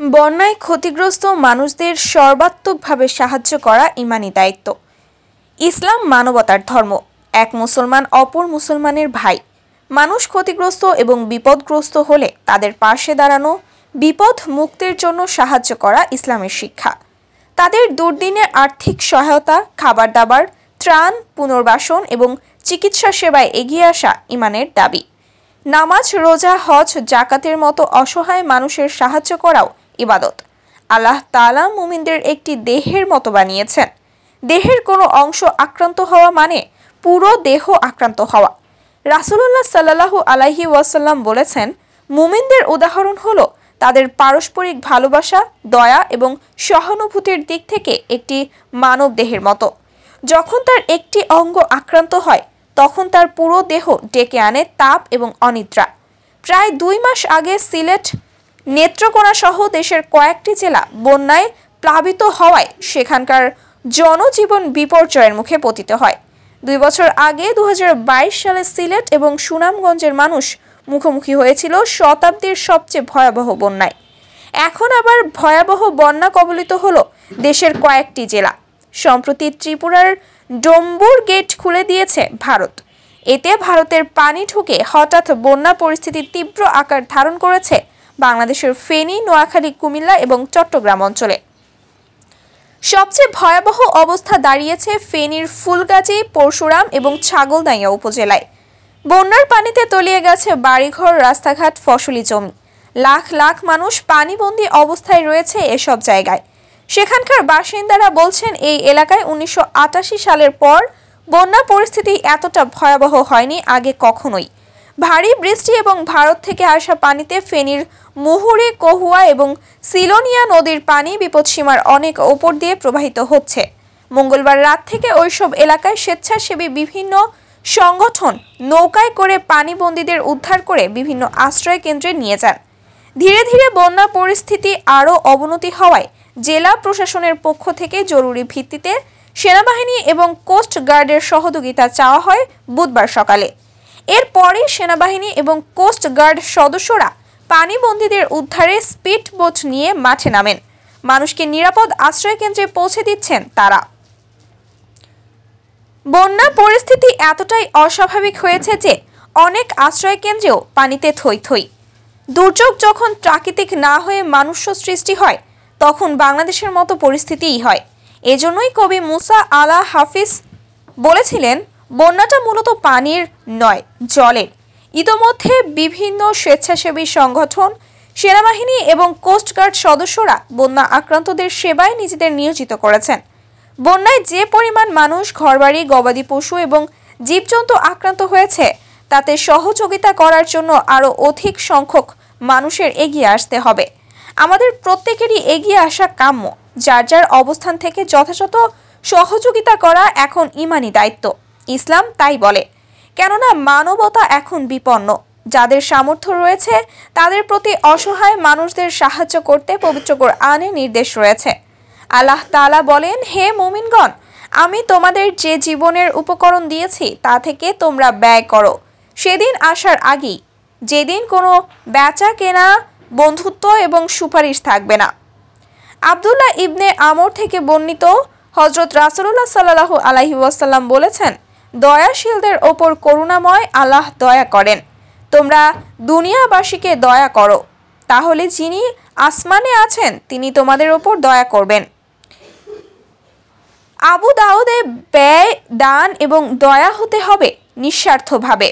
বন্যায় ক্ষতিগ্রস্ত মানুষদের সর্বাত্মকভাবে সাহায্য করা ঈমানী দায়িত্ব। ইসলাম মানবতার ধর্ম। এক মুসলমান অপর মুসলমানের ভাই। মানুষ ক্ষতিগ্রস্ত এবং বিপদগ্রস্ত হলে তাদের পাশে দাঁড়ানো, বিপদ মুক্তির জন্য সাহায্য করা ইসলামের শিক্ষা। তাদের দুর্দিনে আর্থিক সহায়তা, খাবার দাবার, ত্রাণ, পুনর্বাসন এবং চিকিৎসা সেবায় এগিয়ে আসা ঈমানের দাবি। নামাজ, রোজা, হজ, জাকাতের মতো অসহায় মানুষের সাহায্য করাও ইবাদত। আল্লাহ তাআলা মুমিনদের একটি দেহের মতো বানিয়েছেন। দেহের কোনো অংশ আক্রান্ত হওয়া মানে পুরো দেহ আক্রান্ত হওয়া। রাসূলুল্লাহ সাল্লাল্লাহু আলাইহি ওয়াসাল্লাম বলেছেন, মুমিনদের উদাহরণ হলো তাদের পারস্পরিক ভালোবাসা, দয়া এবং সহানুভূতির দিক থেকে একটি মানব দেহের মতো। যখন তার একটি অঙ্গ আক্রান্ত হয় তখন তার পুরো দেহ ডেকে আনে তাপ এবং অনিদ্রা। প্রায় 2 মাস আগে সিলেট, নেত্রকোনা সহ দেশের কয়েকটি জেলা বন্যায় প্লাবিত হওয়ায় সেখানকার জনজীবন বিপর্যয়ের মুখে পতিত হয়। 2 বছর আগে 2022 সালে সিলেট এবং সুনামগঞ্জের মানুষ মুখোমুখি হয়েছিল শতাব্দীর সবচেয়ে ভয়াবহ বন্যায়। এখন আবার ভয়াবহ বন্যা কবলিত হলো দেশের কয়েকটি জেলা। সম্প্রতি ত্রিপুরার ডম্বুর গেট খুলে দিয়েছে ভারত। এতে ভারতের পানি ঢুকে হঠাৎ বন্যা পরিস্থিতি তীব্র আকার ধারণ করেছে বাংলাদেশের ফেনী, নোয়াখালী, কুমিল্লা এবং চট্টগ্রাম অঞ্চলে। সবচেয়ে ভয়াবহ অবস্থা দাঁড়িয়েছে ফেনীর ফুলগাজী, পরশুরাম এবং ছাগলনাইয়া উপজেলায়। বন্যার পানিতে তলিয়ে গেছে বাড়িঘর, রাস্তাঘাট, ফসলি জমি। লাখ লাখ মানুষ পানিবন্দী অবস্থায় রয়েছে এসব জায়গায়। সেখানকার বাসিন্দারা বলছেন, এই এলাকায় 1988 সালের পর বন্যা পরিস্থিতি এতটা ভয়াবহ হয়নি আগে কখনোই। ভারী বৃষ্টি এবং ভারত থেকে আসা পানিতে ফেনীর মুহুরী, কহুয়া এবং সিলোনিয়া নদীর পানি বিপদসীমার অনেক ওপর দিয়ে প্রবাহিত হচ্ছে। মঙ্গলবার রাত থেকে ওইসব এলাকায় স্বেচ্ছাসেবী বিভিন্ন সংগঠন নৌকায় করে পানিবন্দীদের উদ্ধার করে বিভিন্ন আশ্রয় কেন্দ্রে নিয়ে যান। ধীরে ধীরে বন্যা পরিস্থিতি আরও অবনতি হওয়ায় জেলা প্রশাসনের পক্ষ থেকে জরুরি ভিত্তিতে সেনাবাহিনী এবং কোস্ট গার্ডের সহযোগিতা চাওয়া হয় বুধবার সকালে। এরপরে সেনাবাহিনী এবং কোস্ট গার্ড সদস্যরা পানিবন্দীদের উদ্ধারে স্পিড বোট নিয়ে মাঠে নামেন। মানুষকে নিরাপদ আশ্রয় কেন্দ্রে পৌঁছে দিচ্ছেন তারা। বন্যা পরিস্থিতি এতটাই অস্বাভাবিক হয়েছে যে অনেক আশ্রয় কেন্দ্রেও পানিতে থই থই। দুর্যোগ যখন প্রাকৃতিক না হয়ে মানুষ্য সৃষ্টি হয় তখন বাংলাদেশের মতো পরিস্থিতিই হয়। এজন্যই কবি মুসা আলা হাফিজ বলেছিলেন, বন্যাটা মূলত পানির নয়, জলের। ইতোমধ্যে বিভিন্ন স্বেচ্ছাসেবী সংগঠন, সেনাবাহিনী এবং কোস্টগার্ড সদস্যরা বন্যা আক্রান্তদের সেবায় নিজেদের নিয়োজিত করেছেন। বন্যায় যে পরিমাণ মানুষ, ঘরবাড়ি, গবাদি পশু এবং জীবজন্তু আক্রান্ত হয়েছে তাতে সহযোগিতা করার জন্য আরও অধিক সংখ্যক মানুষের এগিয়ে আসতে হবে। আমাদের প্রত্যেকেরই এগিয়ে আসা কাম্য। যার যার অবস্থান থেকে যথাযথ সহযোগিতা করা এখন ঈমানী দায়িত্ব। ইসলাম তাই বলে, কেননা মানবতা এখন বিপন্ন। যাদের সামর্থ্য রয়েছে তাদের প্রতি অসহায় মানুষদের সাহায্য করতে পবিত্র কোরআনে নির্দেশ রয়েছে। আল্লাহ তাআলা বলেন, হে মুমিনগণ, আমি তোমাদের যে জীবনের উপকরণ দিয়েছি তা থেকে তোমরা ব্যয় করো সেদিন আসার আগেই, যেদিন কোনো বেচা কেনা, বন্ধুত্ব এবং সুপারিশ থাকবে না। আব্দুল্লাহ ইবনে আমর থেকে বর্ণিত, হযরত রাসূলুল্লাহ সাল্লাল্লাহু আলাইহি ওয়াসাল্লাম বলেছেন, দয়াশীলদের ওপর করুণাময় আল্লাহ দয়া করেন। তোমরা দুনিয়াবাসীকে দয়া করো, তাহলে যিনি আসমানে আছেন তিনি তোমাদের ওপর দয়া করবেন। আবু দাউদে ব্যয়, দান এবং দয়া হতে হবে নিঃস্বার্থভাবে।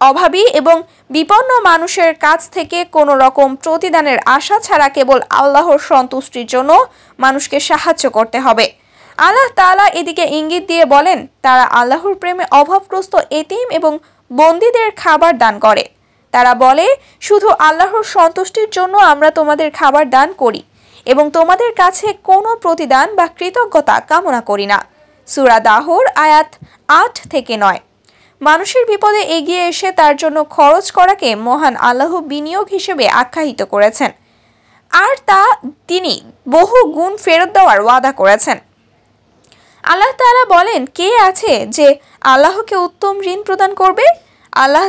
অভাবী এবং বিপন্ন মানুষের কাছ থেকে কোনো রকম প্রতিদানের আশা ছাড়া কেবল আল্লাহর সন্তুষ্টির জন্য মানুষকে সাহায্য করতে হবে। আল্লাহ তাআলা এদিকে ইঙ্গিত দিয়ে বলেন, তারা আল্লাহর প্রেমে অভাবগ্রস্ত এতিম এবং বন্দীদের খাবার দান করে। তারা বলে, শুধু আল্লাহর সন্তুষ্টির জন্য আমরা তোমাদের খাবার দান করি এবং তোমাদের কাছে কোনো প্রতিদান বা কৃতজ্ঞতা কামনা করি না। সূরা দাহর আয়াত 8 থেকে 9। মানুষের বিপদে এগিয়ে এসে তার জন্য খরচ করাকে মহান আল্লাহ বিনিয়োগ হিসেবে আখ্যায়িত করেছেন, আর তা তিনি বহু গুণ ফেরত দেওয়ার ওয়াদা করেছেন। আল্লাহ তাআলা বলেন, কে আছে যে আল্লাহকে উত্তম ঋণ প্রদান করবে? আল্লাহ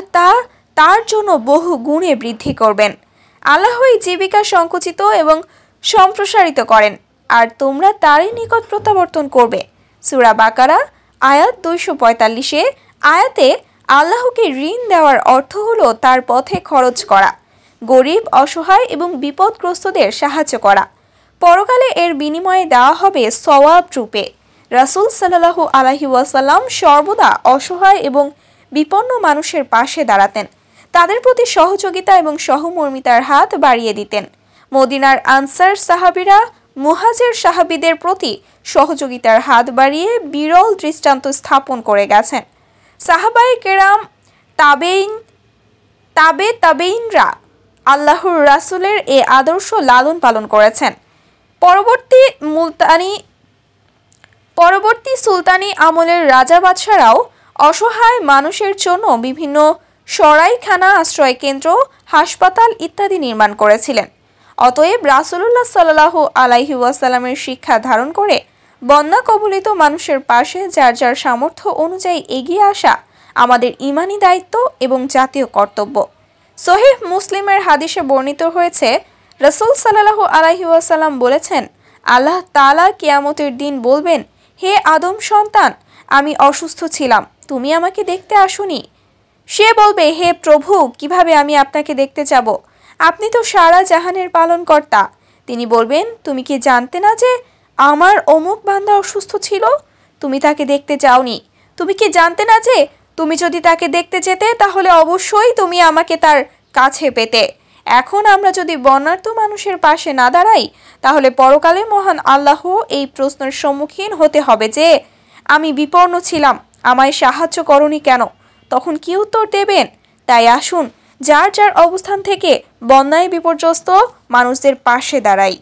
তার জন্য বহু গুণে বৃদ্ধি করবেন। আল্লাহই জীবিকা সংকুচিত এবং সম্প্রসারিত করেন, আর তোমরা তারই নিকট প্রত্যাবর্তন করবে। সূরা বাকারা আয়াত 245 আয়াতে আল্লাহকে ঋণ দেওয়ার অর্থ হলো তার পথে খরচ করা, গরিব, অসহায় এবং বিপদগ্রস্তদের সাহায্য করা। পরকালে এর বিনিময়ে দেওয়া হবে সওয়াব রূপে। রাসূল সাল্লাল্লাহু আলাইহি ওয়াসাল্লাম সর্বদা অসহায় এবং বিপন্ন মানুষের পাশে দাঁড়াতেন, তাদের প্রতি সহযোগিতা এবং সহমর্মিতার হাত বাড়িয়ে দিতেন। মদিনার আনসার সাহাবীরা মুহাজির সাহাবীদের প্রতি সহযোগিতার হাত বাড়িয়ে বিরল দৃষ্টান্ত স্থাপন করে গেছেন। সাহাবায়ে কেরাম, তাবেইনরা আল্লাহর রাসূলের এ আদর্শ লালন পালন করেছেন। পরবর্তী সুলতানি আমলের রাজা বাদশারাও অসহায় মানুষের জন্য বিভিন্ন সরাইখানা, আশ্রয় কেন্দ্র, হাসপাতাল ইত্যাদি নির্মাণ করেছিলেন। অতএব রাসূলুল্লাহ সাল্লাল্লাহু আলাইহি ওয়াসাল্লামের শিক্ষা ধারণ করে বন্যা কবলিত মানুষের পাশে যার যার সামর্থ্য অনুযায়ী এগিয়ে আসা আমাদের ঈমানি দায়িত্ব এবং জাতীয় কর্তব্য। সহিহ মুসলিমের হাদিসে বর্ণিত হয়েছে, রাসূল সাল্লাল্লাহু আলাইহি ওয়াসাল্লাম বলেছেন, আল্লাহ তাআলা কিয়ামতের দিন বলবেন, হে আদম সন্তান, আমি অসুস্থ ছিলাম, তুমি আমাকে দেখতে আসোনি। সে বলবে, হে প্রভু, কিভাবে আমি আপনাকে দেখতে যাব? আপনি তো সারা জাহানের পালনকর্তা। তিনি বলবেন, তুমি কি জানতে না যে আমার অমুক বান্দা অসুস্থ ছিল? তুমি তাকে দেখতে যাওনি। তুমি কি জানতে না যে তুমি যদি তাকে দেখতে যেতে তাহলে অবশ্যই তুমি আমাকে তার কাছে পেতে? এখন আমরা যদি বন্যার্ত মানুষের পাশে না দাঁড়াই, তাহলে পরকালে মহান আল্লাহ এই প্রশ্নের সম্মুখীন হতে হবে যে আমি বিপন্ন ছিলাম, আমায় সাহায্য করনি কেন? তখন কি উত্তর দেবেন? তাই আসুন যার যার অবস্থান থেকে বন্যায় বিপর্যস্ত মানুষদের পাশে দাঁড়াই।